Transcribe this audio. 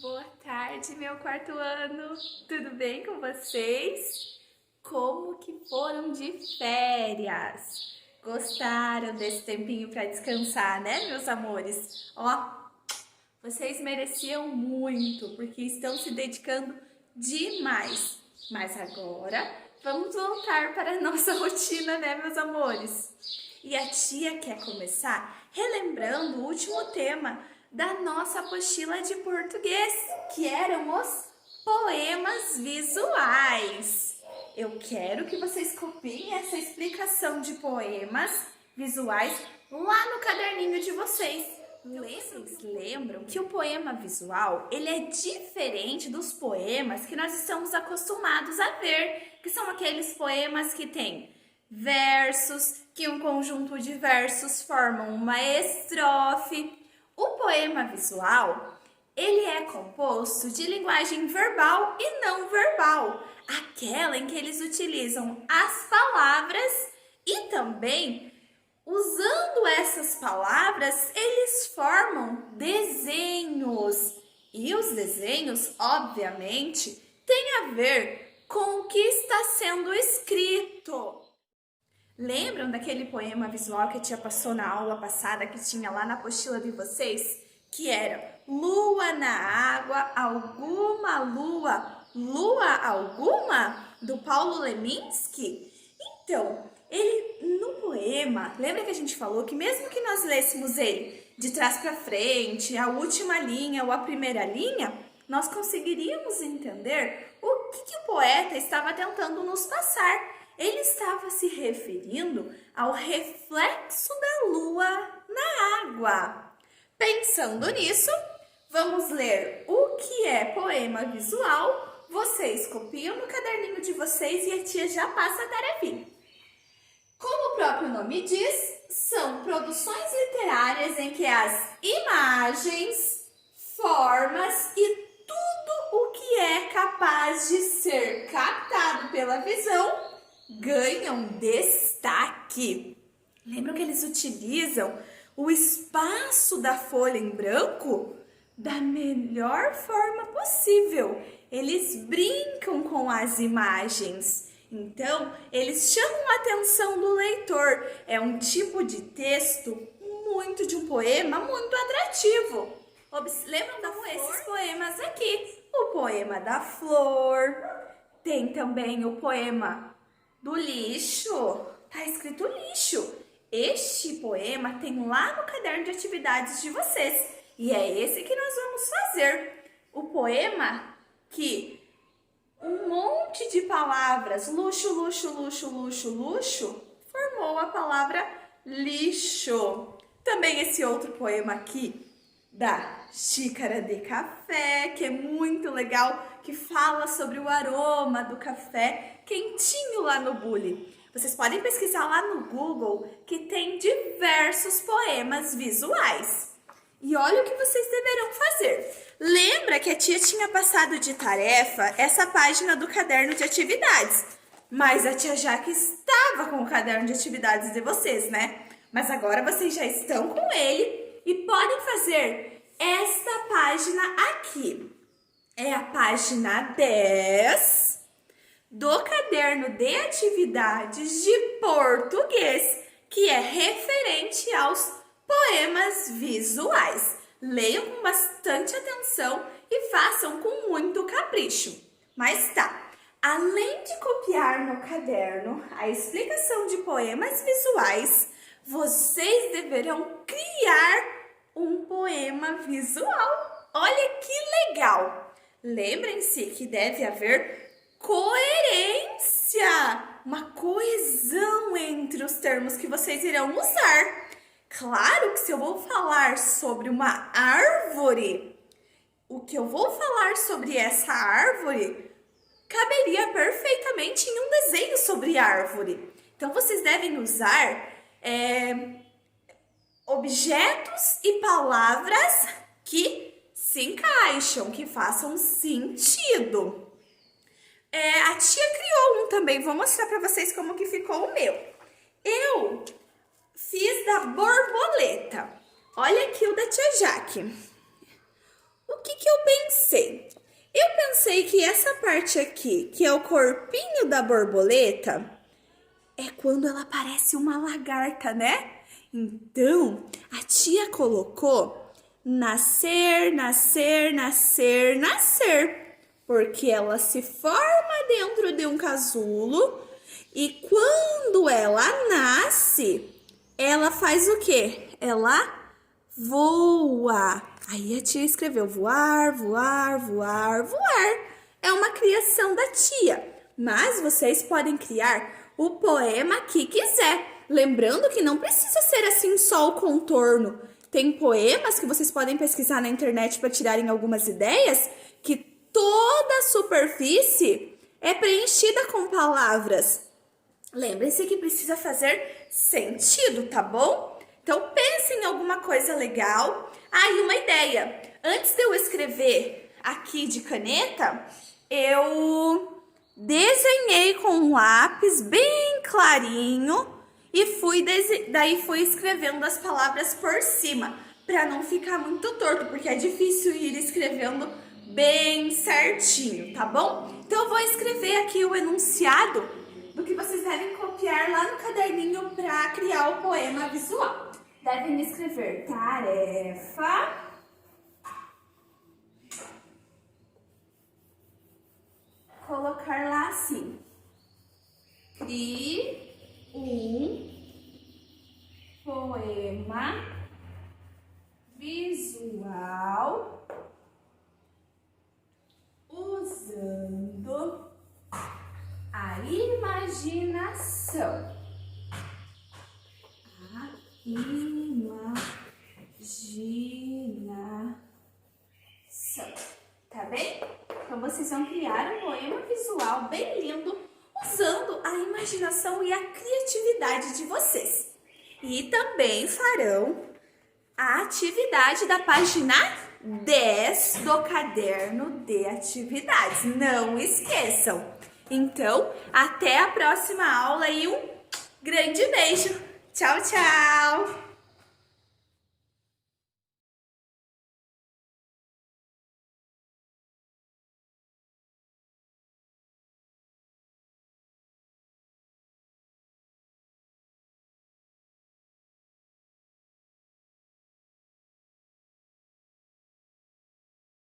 Boa tarde, meu quarto ano! Tudo bem com vocês? Como que foram de férias? Gostaram desse tempinho para descansar, né, meus amores? Ó, vocês mereciam muito, porque estão se dedicando demais. Mas agora vamos voltar para a nossa rotina, né, meus amores? E a tia quer começar relembrando o último tema da nossa apostila de português, que eram os poemas visuais. Eu quero que vocês copiem essa explicação de poemas visuais lá no caderninho de vocês. Vocês lembram que o poema visual, ele é diferente dos poemas que nós estamos acostumados a ver, que são aqueles poemas que têm versos, que um conjunto de versos formam uma estrofe. O poema visual, ele é composto de linguagem verbal e não verbal, aquela em que eles utilizam as palavras e também, usando essas palavras, eles formam desenhos. E os desenhos, obviamente, têm a ver com o que está sendo escrito. Lembram daquele poema visual que a tia passou na aula passada, que tinha lá na apostila de vocês? Que era lua na água, alguma lua, lua alguma? Do Paulo Leminski? Então, ele no poema, lembra que a gente falou que mesmo que nós lêssemos ele de trás para frente, a última linha ou a primeira linha, nós conseguiríamos entender o que o poeta estava tentando nos passar. Ele estava se referindo ao reflexo da lua na água. Pensando nisso, vamos ler o que é poema visual. Vocês copiam no caderninho de vocês e a tia já passa a tarefinha. Como o próprio nome diz, são produções literárias em que as imagens, formas e tudo o que é capaz de ser captado pela visão ganham destaque. Lembram que eles utilizam o espaço da folha em branco da melhor forma possível. Eles brincam com as imagens. Então, eles chamam a atenção do leitor. É um tipo de texto muito de um poema muito atrativo. Lembram esses poemas aqui? O poema da flor. Tem também o poema do lixo, tá escrito lixo. Este poema tem lá no caderno de atividades de vocês. E é esse que nós vamos fazer. O poema que um monte de palavras, luxo, luxo, luxo, luxo, luxo, formou a palavra lixo. Também esse outro poema aqui, da xícara de café, que é muito legal, que fala sobre o aroma do café quentinho lá no bule. Vocês podem pesquisar lá no Google, que tem diversos poemas visuais. E olha o que vocês deverão fazer. Lembra que a tia tinha passado de tarefa essa página do caderno de atividades, mas a tia Jaque estava com o caderno de atividades de vocês, né? Mas agora vocês já estão com ele e podem fazer esta página aqui. É a página 10 do caderno de atividades de português, que é referente aos poemas visuais. Leiam com bastante atenção e façam com muito capricho. Mas tá, além de copiar no caderno a explicação de poemas visuais, vocês deverão criar um poema visual. Olha que legal! Lembrem-se que deve haver coerência, uma coesão entre os termos que vocês irão usar. Claro que se eu vou falar sobre uma árvore, o que eu vou falar sobre essa árvore caberia perfeitamente em um desenho sobre árvore. Então vocês devem usar objetos e palavras que se encaixam, que façam sentido. A tia criou um também, vou mostrar para vocês como que ficou o meu. Eu fiz da borboleta. Olha aqui o da tia Jaque. O o que eu pensei? Eu pensei que essa parte aqui, que é o corpinho da borboleta, é quando ela parece uma lagarta, né? Então, a tia colocou nascer, nascer, nascer, nascer, porque ela se forma dentro de um casulo e quando ela nasce, ela faz o quê? Ela voa. Aí a tia escreveu voar, voar, voar, voar. É uma criação da tia, mas vocês podem criar o poema que quiser. Lembrando que não precisa ser assim só o contorno. Tem poemas que vocês podem pesquisar na internet para tirarem algumas ideias, que toda a superfície é preenchida com palavras. Lembre-se que precisa fazer sentido, tá bom? Então pense em alguma coisa legal. E uma ideia. Antes de eu escrever aqui de caneta, eu desenhei com um lápis bem clarinho e daí fui escrevendo as palavras por cima, para não ficar muito torto, porque é difícil ir escrevendo bem certinho, tá bom? Então eu vou escrever aqui o enunciado do que vocês devem copiar lá no caderninho para criar o poema visual. Devem escrever tarefa, colocar lá assim, crie um poema visual usando a imaginação. A imaginação. Tá bem? Então vocês vão criar um poema visual bem lindo usando a imaginação e a criatividade de vocês. E também farão a atividade da página 10 do caderno de atividades. Não esqueçam! Então, até a próxima aula e um grande beijo! Tchau, tchau!